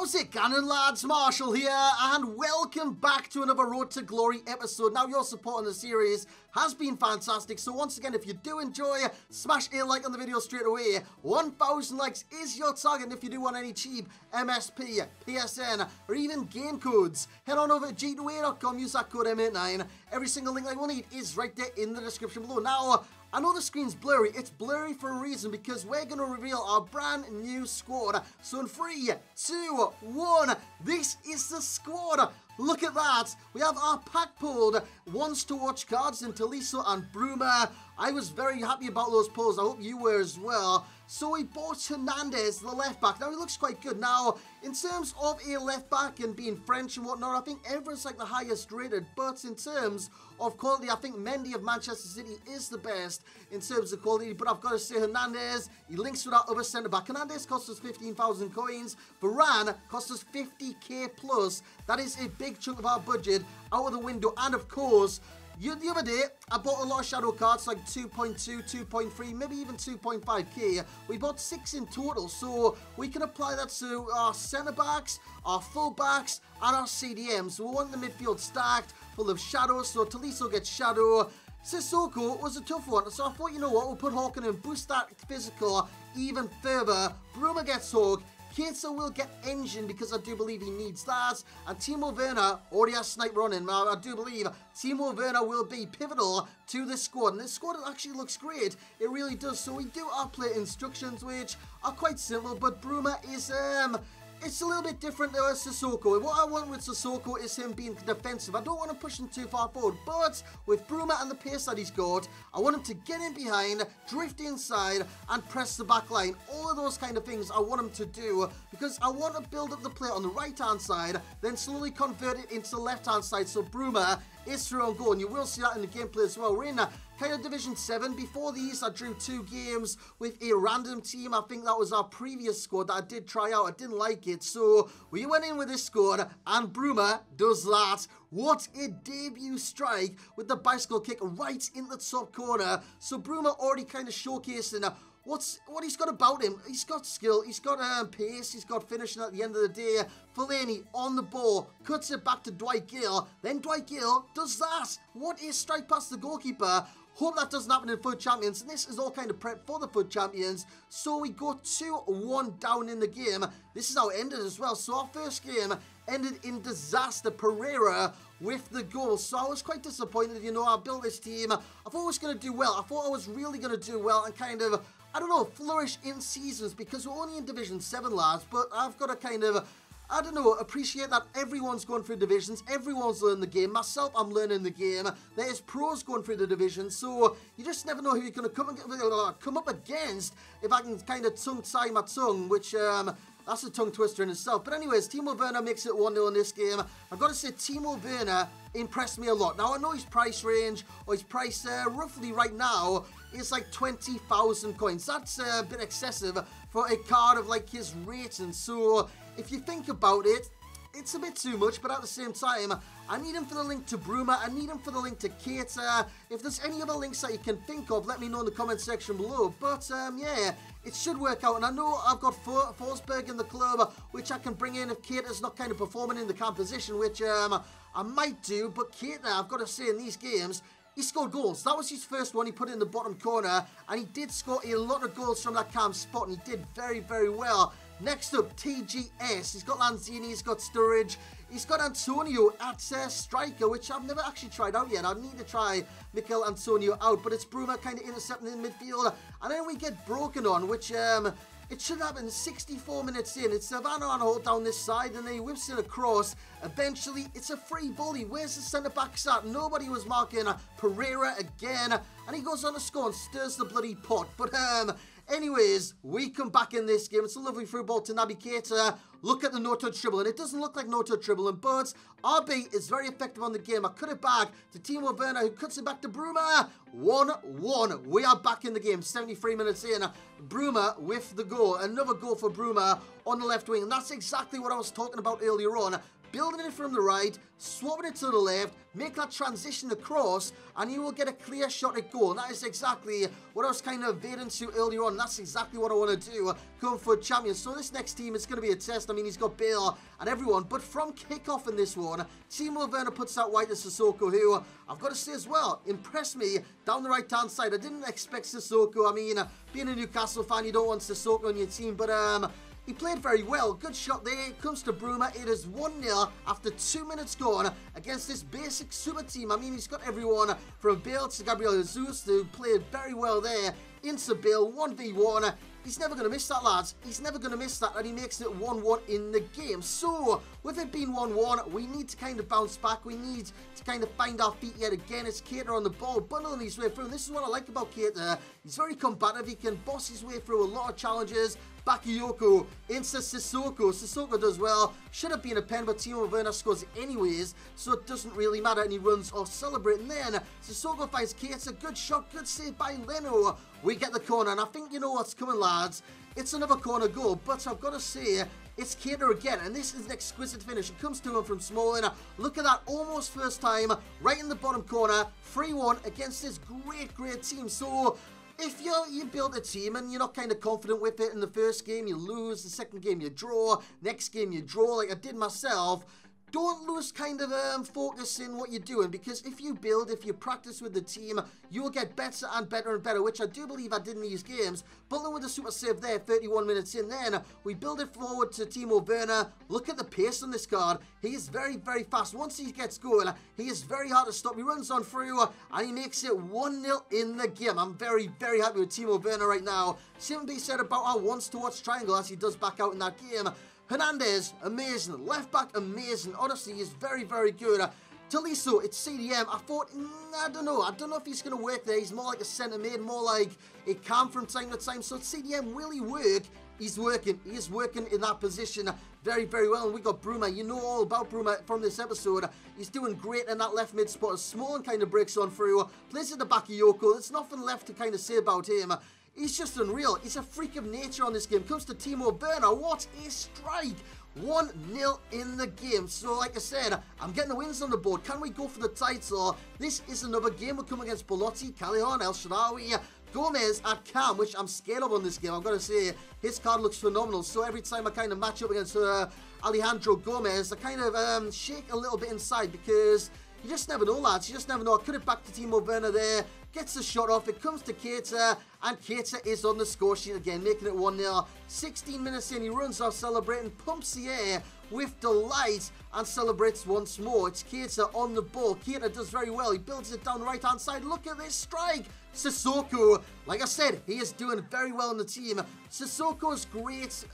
How's it going, lads? Marshall here, and welcome back to another Road to Glory episode. Now, your support on the series has been fantastic, so once again, if you do enjoy, smash a like on the video straight away. 1,000 likes is your target, and if you do want any cheap MSP, PSN, or even game codes, head on over to g2a.com, use that code M89. Every single link I will need is right there in the description below. Now, I know the screen's blurry. It's blurry for a reason because we're going to reveal our brand new squad. So in 3, 2, 1, this is the squad. Look at that. We have our pack pulled Wants to Watch cards in Laszlo and Bruma. I was very happy about those pulls. I hope you were as well. So we bought Hernandez, the left back. Now he looks quite good. Now, in terms of a left back and being French and whatnot, I think Everett's like the highest rated. But in terms of quality, I think Mendy of Manchester City is the best in terms of quality. But I've got to say Hernandez, he links with our other centre back. Hernandez cost us 15,000 coins. Varane cost us 50k plus. That is a big chunk of our budget out of the window. And of course, the other day, I bought a lot of shadow cards, like 2.2, 2.3, maybe even 2.5k. We bought 6 in total, so we can apply that to our centre-backs, our full-backs, and our CDMs. So we want the midfield stacked, full of shadows, so Laszlo gets shadow. Sissoko was a tough one, so I thought, you know what, we'll put Hawk in and boost that physical even further. Bruma gets Hawk. Keita will get engine because I do believe he needs that. And Timo Werner already has sniper on him. Now, I do believe Timo Werner will be pivotal to this squad. And this squad actually looks great. It really does. So we do our play instructions, which are quite simple. But Bruma is, it's a little bit different to Sissoko. What I want with Sissoko is him being defensive. I don't want to push him too far forward, but with Bruma and the pace that he's got, I want him to get in behind, drift inside, and press the back line. All of those kind of things I want him to do because I want to build up the play on the right-hand side, then slowly convert it into the left-hand side so Bruma is through on goal. And you will see that in the gameplay as well. We're in kind of Division 7. Before these, I drew 2 games with a random team. I think that was our previous squad that I did try out. I didn't like it. So we went in with this squad, and Bruma does that. What a debut strike with the bicycle kick right in the top corner. So Bruma already kind of showcasing what he's got about him. He's got skill, he's got pace, he's got finishing at the end of the day. Fellaini on the ball, cuts it back to Dwight Gill. Then Dwight Gill does that. What a strike past the goalkeeper. Hope that doesn't happen in FUT Champions. And this is all kind of prep for the FUT Champions. So we go 2-1 down in the game. This is how it ended as well. So our first game ended in disaster. Pereira with the goal. So I was quite disappointed. You know, I built this team. I thought I was going to do well. I thought I was really going to do well and kind of, I don't know, flourish in seasons because we're only in Division 7, lads. But I've got to kind of, I don't know, appreciate that everyone's going through divisions, everyone's learning the game. Myself, I'm learning the game. There's pros going through the divisions, so you just never know who you're going to come up against. If I can kind of tongue-tie my tongue, which, that's a tongue twister in itself. But anyways, Timo Werner makes it 1-0 in this game. I've got to say, Timo Werner impressed me a lot. Now, I know his price range, or his price roughly right now, is like 20,000 coins. That's a bit excessive for a card of like his rating. So if you think about it, it's a bit too much, but at the same time, I need him for the link to Bruma, I need him for the link to Keita. If there's any other links that you can think of, let me know in the comment section below. But, yeah, it should work out. And I know I've got Forsberg in the club, which I can bring in if Keita's not kind of performing in the composition, which I might do. But Keita, I've got to say, in these games, he scored goals. That was his first one. He put it in the bottom corner, and he did score a lot of goals from that calm spot, and he did very, very well. Next up, TGS. He's got Lanzini, he's got Sturridge, he's got Antonio at striker, which I've never actually tried out yet. I need to try Mikel Antonio out, but it's Bruma kind of intercepting in midfield. And then we get broken on, which it should happen 64 minutes in. It's Savannah on hold down this side, and then he whips it across. Eventually, it's a free volley. Where's the centre-backs at? Nobody was marking Pereira again, and he goes on to score and stirs the bloody pot. But, anyways, we come back in this game. It's a lovely through ball to Naby Keita. Look at the no-touch dribbling. It doesn't look like no-touch dribbling, but RB is very effective on the game. I cut it back to Timo Werner, who cuts it back to Bruma. 1-1. We are back in the game. 73 minutes in. Bruma with the goal. Another goal for Bruma on the left wing. And that's exactly what I was talking about earlier on. Building it from the right, swapping it to the left, make that transition across, and you will get a clear shot at goal. And that is exactly what I was kind of veering to earlier on. That's exactly what I want to do going for champions. So this next team is going to be a test. first. I mean, he's got Bale and everyone. But from kickoff in this one, Timo Werner puts out wide to Sissoko, who, I've got to say as well, impressed me down the right-hand side. I didn't expect Sissoko. I mean, being a Newcastle fan, you don't want Sissoko on your team. But, he played very well. Good shot there. It comes to Bruma. It is 1-0 after 2 minutes gone against this basic super team. I mean, he's got everyone from Bale to Gabriel Jesus, who played very well there. Into Bale, 1v1. He's never going to miss that, lads. He's never going to miss that, and he makes it 1-1 in the game. So, with it being 1-1, we need to kind of bounce back. We need to kind of find our feet yet again. It's Keita on the ball, bundling his way through. And this is what I like about Keita. He's very combative. He can boss his way through a lot of challenges. Bakayoko into Sissoko. Sissoko does well. Should have been a pen, but Timo Werner scores anyways, so it doesn't really matter, and he runs off celebrating. Then Sissoko finds Keita. Good shot, good save by Leno. We get the corner, and I think you know what's coming, lads. It's another corner goal, but I've got to say, it's Keita again, and this is an exquisite finish. It comes to him from Smalling. Look at that, almost first time, right in the bottom corner. 3-1 against this great team. So, if you build a team and you're not kind of confident with it in the first game, you lose. The second game, you draw. Next game, you draw, like I did myself. Don't lose kind of focus in what you're doing, because if you build, if you practice with the team, you'll get better and better and better, which I do believe I did in these games. Butler with a super save there, 31 minutes in. Then we build it forward to Timo Werner. Look at the pace on this card. He is very fast. Once he gets going, he is very hard to stop. He runs on through and he makes it 1-0 in the game. I'm very happy with Timo Werner right now. Same be said about our wants-to-watch triangle, as he does back out in that game. Hernandez, amazing. Left back, amazing. Honestly, he's very good. Tolisso, it's CDM. I thought, I don't know if he's going to work there. He's more like a centre mid, more like a cam from time to time. So CDM, will he work? He's working. He is working in that position very well. And we got Bruma. You know all about Bruma from this episode. He's doing great in that left mid spot. Small and kind of breaks on through. Plays at the back of Yoko. There's nothing left to kind of say about him. He's just unreal. He's a freak of nature on this game. Comes to Timo Werner. What a strike. 1-0 in the game. So, like I said, I'm getting the wins on the board. Can we go for the title? This is another game. We'll come against Belotti, Callejon, El Shaarawy, Gomez at Cam, which I'm scared of on this game. I've got to say, his card looks phenomenal. So every time I kind of match up against Alejandro Gomez, I kind of shake a little bit inside, because you just never know, lads. You just never know. I cut it back to Timo Werner there. Gets the shot off. It comes to Keita, and Keita is on the score sheet again, making it 1-0. 16 minutes in, he runs off celebrating, pumps the air with delight, and celebrates once more. It's Keita on the ball. Keita does very well. He builds it down the right-hand side. Look at this strike. Sissoko, like I said, he is doing very well in the team. Sissoko is great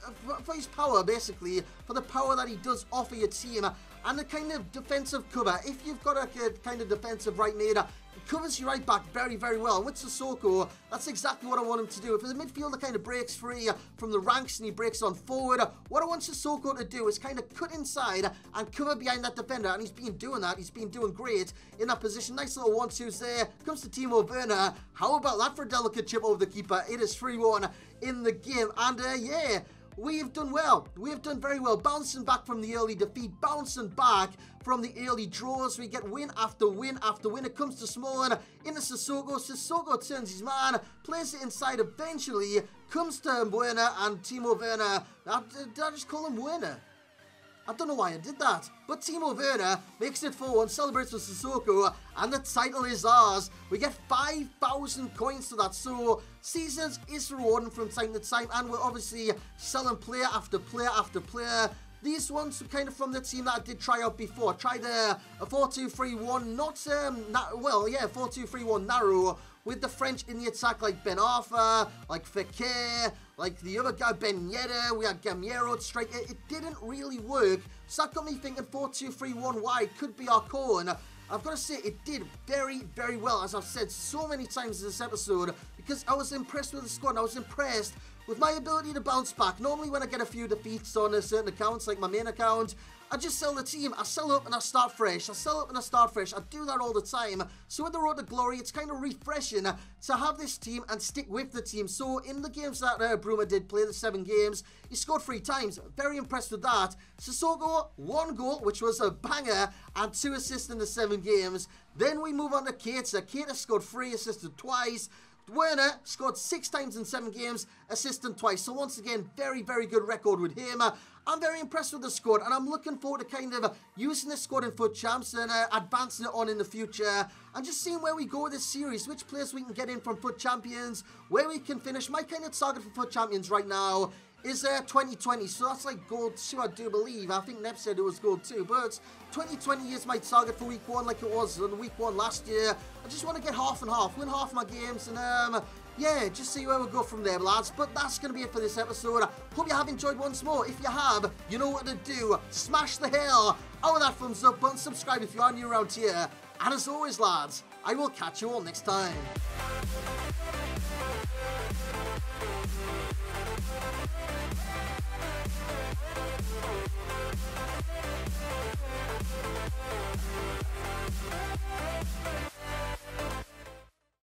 for his power, basically, for the power that he does offer your team, and the kind of defensive cover. If you've got a kind of defensive right mid, it covers you right back very well. And with Sissoko, that's exactly what I want him to do. If the midfielder kind of breaks free from the ranks and he breaks on forward, what I want Sissoko to do is kind of cut inside and cover behind that defender. And he's been doing that. He's been doing great in that position. Nice little 1-2s there. Comes to Timo Werner. How about that for a delicate chip over the keeper? It is 3-1 in the game. And yeah, we've done well. We've done very well. Bouncing back from the early defeat. Bouncing back from the early draws. We get win after win after win. It comes to Smalling. Into Sissoko. Sissoko turns his man. Plays it inside eventually. Comes to Werner and Timo Werner. Did I just call him Werner? I don't know why I did that. But Timo Werner makes it 4-1, celebrates with Sissoko, and the title is ours. We get 5,000 coins to that. So, Seasons is rewarding from time to time, and we're obviously selling player after player after player. These ones are kind of from the team that I did try out before. I tried a 4-2-3-1, well, yeah, 4-2-3-1 narrow, with the French in the attack, like Ben Arfa, like Fekir, like the other guy, Ben Yedder. We had Gamero to strike. It didn't really work, so that got me thinking 4-2-3-1 wide could be our core. And I've got to say, it did very well, as I've said so many times in this episode, because I was impressed with the squad, and I was impressed with my ability to bounce back. Normally when I get a few defeats on certain accounts, like my main account, I just sell the team. I sell up and I start fresh. I sell up and I start fresh. I do that all the time. So with the Road to Glory, it's kind of refreshing to have this team and stick with the team. So in the games that Bruma did play, the 7 games, he scored 3 times. Very impressed with that. Sissoko, 1 goal, which was a banger, and 2 assists in the 7 games. Then we move on to Keita. Keita scored 3, assisted twice. Werner scored 6 times in 7 games, assisting twice. So once again, very good record with him. I'm very impressed with the squad, and I'm looking forward to kind of using this squad in FUT Champs and advancing it on in the future, and just seeing where we go with this series, which players we can get in from FUT Champions, where we can finish. My kind of target for FUT Champions right now is 2020, so that's like gold 2, I do believe. I think Neb said it was gold 2, but 2020 is my target for week 1, like it was in week 1 last year. I just want to get half and half, win half my games, and yeah, just see where we go from there, lads. But that's going to be it for this episode. Hope you have enjoyed once more. If you have, you know what to do. Smash the hell out of that thumbs up button, subscribe if you are new around here, and as always, lads, I will catch you all next time.